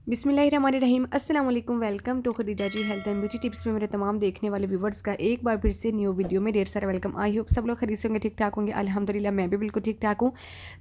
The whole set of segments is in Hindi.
बिस्मिल्लाहिर्रहमानिर्रहीम अस्सलाम वालेकुम। Welcome to Khadija ji health and beauty tips में मेरे तमाम देखने वाले व्यूवर्स का एक बार फिर से न्यू वीडियो में ढेर सारा वेलकम। आई होप सब लोग खरीद से होंगे, ठीक ठाक होंगे। अल्हम्दुलिल्लाह मैं भी बिल्कुल ठीक ठाक हूँ।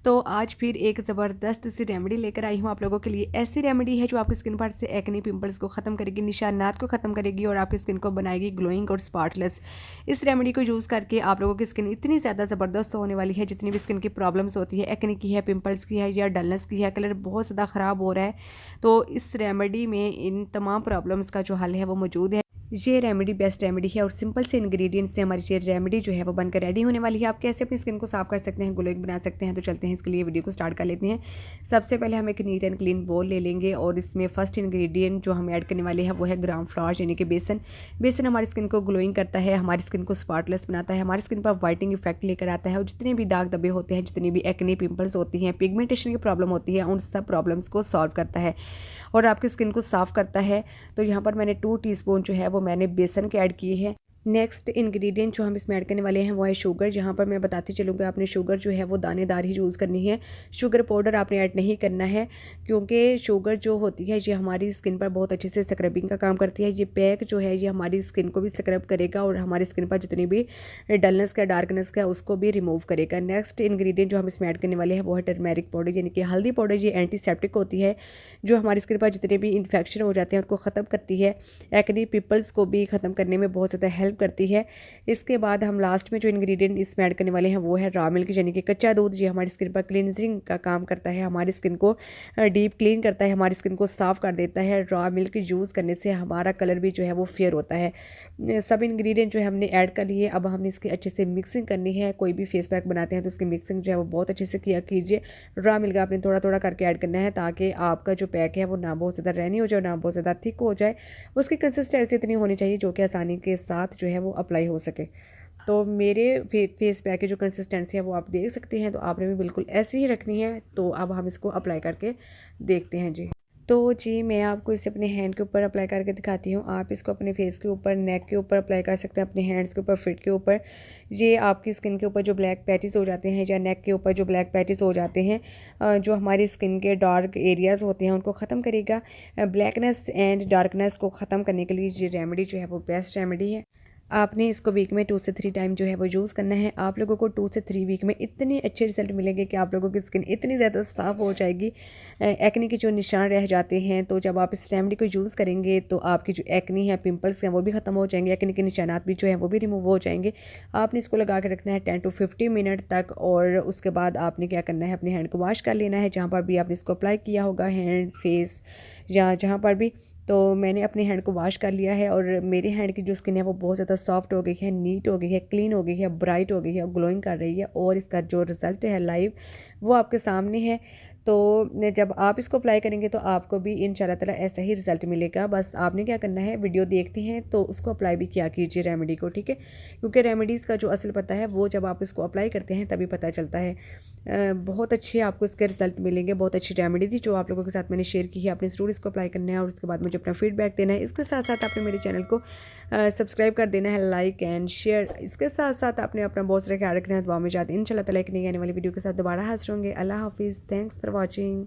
तो आज फिर एक ज़बरदस्त सी रेमेडी लेकर आई हूँ आप लोगों के लिए। ऐसी रेमेडी है जो आपकी स्किन पर से एक्ने पिंपल्स को ख़त्म करेगी, निशानात को ख़त्म करेगी और आपकी स्किन को बनाएगी ग्लोइंग और स्पॉटलेस। इस रेमेडी को यूज़ करके आप लोगों की स्किन इतनी ज़्यादा ज़बरदस्त होने वाली है, जितनी भी स्किन की प्रॉब्लम्स होती है, एक्ने की है, पिंपल्स की है या डलनेस की है, कलर बहुत ज़्यादा ख़राब हो रहा है, तो इस रेमेडी में इन तमाम प्रॉब्लम्स का जो हल है वो मौजूद है। ये रेमेडी बेस्ट रेमेडी है और सिंपल से इंग्रेडिएंट्स से हमारी ये रेमेडी जो है वो बनकर रेडी होने वाली है। आप कैसे अपनी स्किन को साफ कर सकते हैं, ग्लोइंग बना सकते हैं, तो चलते हैं इसके लिए वीडियो को स्टार्ट कर लेते हैं। सबसे पहले हम एक नीट एंड क्लीन बोल ले लेंगे और इसमें फर्स्ट इंग्रेडिएंट जो हम ऐड करने वाले हैं वो है ग्राम फ्लावर यानी कि बेसन। बेसन हमारी स्किन को ग्लोइंग करता है, हमारी स्किन को स्पॉटलेस बनाता है, हमारी स्किन पर वाइटिंग इफेक्ट लेकर आता है और जितने भी दाग धब्बे होते हैं, जितनी भी एक्ने पिंपल्स होती हैं, पिगमेंटेशन की प्रॉब्लम होती है, उन सब प्रॉब्लम्स को सॉल्व करता है और आपकी स्किन को साफ़ करता है। तो यहाँ पर मैंने 2 टीस्पून जो है वो मैंने बेसन के ऐड किए हैं। नेक्स्ट इंग्रेडिएंट जो हम इसमें ऐड करने वाले हैं वो है शुगर। यहाँ पर मैं बताती चलूँगी, आपने शुगर जो है वो दानेदार ही यूज़ करनी है। शुगर पाउडर आपने ऐड नहीं करना है, क्योंकि शुगर जो होती है ये हमारी स्किन पर बहुत अच्छे से स्क्रबिंग का काम करती है। ये पैक जो है ये हमारी स्किन को भी स्क्रब करेगा और हमारी स्किन पर जितनी भी डलनेस का, डार्कनेस का, उसको भी रिमूव करेगा। नेक्स्ट इंग्रेडिएंट जो हम इसमें ऐड करने वाले हैं वो है टर्मेरिक पाउडर यानी कि हल्दी पाउडर। ये एंटीसेप्टिक होती है, जो हमारी स्किन पर जितने भी इन्फेक्शन हो जाते हैं उनको ख़त्म करती है। एक्ने पिंपल्स को भी ख़त्म करने में बहुत ज़्यादा हेल्प करती है। इसके बाद हम लास्ट में जो इंग्रेडिएंट इसमें ऐड करने वाले हैं वो है रॉ मिल्क यानी कि कच्चा दूध। ये हमारी स्किन पर क्लींजिंग का काम करता है, हमारी स्किन को डीप क्लीन करता है, हमारी स्किन को साफ़ कर देता है। रॉ मिल्क यूज़ करने से हमारा कलर भी जो है वो फेयर होता है। सब इंग्रेडिएंट जो है हमने ऐड कर लिए। अब हमने इसकी अच्छे से मिक्सिंग करनी है। कोई भी फेस पैक बनाते हैं तो उसकी मिक्सिंग जो है वो बहुत अच्छे से किया कीजिए। रॉ मिल्क आपने थोड़ा थोड़ा करके ऐड करना है, ताकि आपका जो पैक है वो ना बहुत ज़्यादा रैनी हो जाए, ना बहुत ज़्यादा थिक हो जाए। उसकी कंसिस्टेंसी इतनी होनी चाहिए जो कि आसानी के साथ जो है वो अप्लाई हो सके। तो मेरे फेस पैक की जो कंसिस्टेंसी है वो आप देख सकते हैं, तो आपने भी बिल्कुल ऐसी ही रखनी है। तो अब हम इसको अप्लाई करके देखते हैं जी। तो जी मैं आपको इसे अपने हैंड के ऊपर अप्लाई करके दिखाती हूँ। आप इसको अपने फेस के ऊपर, नेक के ऊपर अप्लाई कर सकते हैं, अपने हैंड्स के ऊपर, फिट के ऊपर। ये आपकी स्किन के ऊपर जो ब्लैक पैचेस हो जाते हैं या नेक के ऊपर जो ब्लैक पैचेस हो जाते हैं, जो हमारी स्किन के डार्क एरियाज़ होते हैं उनको ख़त्म करेगा। ब्लैकनेस एंड डार्कनेस को ख़त्म करने के लिए ये रेमेडी जो है वो बेस्ट रेमेडी है। आपने इसको वीक में 2 से 3 टाइम जो है वो यूज़ करना है। आप लोगों को 2 से 3 वीक में इतने अच्छे रिजल्ट मिलेंगे कि आप लोगों की स्किन इतनी ज़्यादा साफ़ हो जाएगी। एक्ने के जो निशान रह जाते हैं, तो जब आप इस रेमेडी को यूज़ करेंगे तो आपकी जो एक्ने है, पिंपल्स हैं, वो भी ख़त्म हो जाएंगे। एक्ने के निशानात भी जो है वो भी रिमूव हो जाएंगे। आपने इसको लगा के रखना है 10 to 15 मिनट तक और उसके बाद आपने क्या करना है, अपने हैंड को वॉश कर लेना है, जहाँ पर भी आपने इसको अप्लाई किया होगा, हैंड, फेस या जहाँ पर भी। तो मैंने अपने हैंड को वॉश कर लिया है और मेरे हैंड की जो स्किन है वो बहुत ज़्यादा सॉफ्ट हो गई है, नीट हो गई है, क्लीन हो गई है, ब्राइट हो गई है और ग्लोइंग कर रही है। और इसका जो रिज़ल्ट है लाइव वो आपके सामने है। तो जब आप इसको अप्लाई करेंगे तो आपको भी इंशाल्लाह ताला ऐसा ही रिज़ल्ट मिलेगा। बस आपने क्या करना है, वीडियो देखते हैं तो उसको अप्लाई भी किया कीजिए रेमेडी को, ठीक है। क्योंकि रेमेडीज़ का जो असल पता है वो जब आप इसको अप्लाई करते हैं तभी पता चलता है। बहुत अच्छे आपको इसके रिज़ल्ट मिलेंगे। बहुत अच्छी रेमेडी थी जो आप लोगों के साथ मैंने शेयर की है। आपने ज़रूर इसको अप्लाई करना है और उसके बाद मुझे अपना फीडबैक देना है। इसके साथ साथ आपने मेरे चैनल को सब्सक्राइब कर देना है, लाइक एंड शेयर। इसके साथ साथ आपने अपना बहुत सारा ख्याल रखना है। दुआ में जाते इंशाल्लाह ताला एक नई आने वाली वीडियो के साथ दोबारा हाजिर होंगे। अल्लाह हाफिज़। Thanks for watching.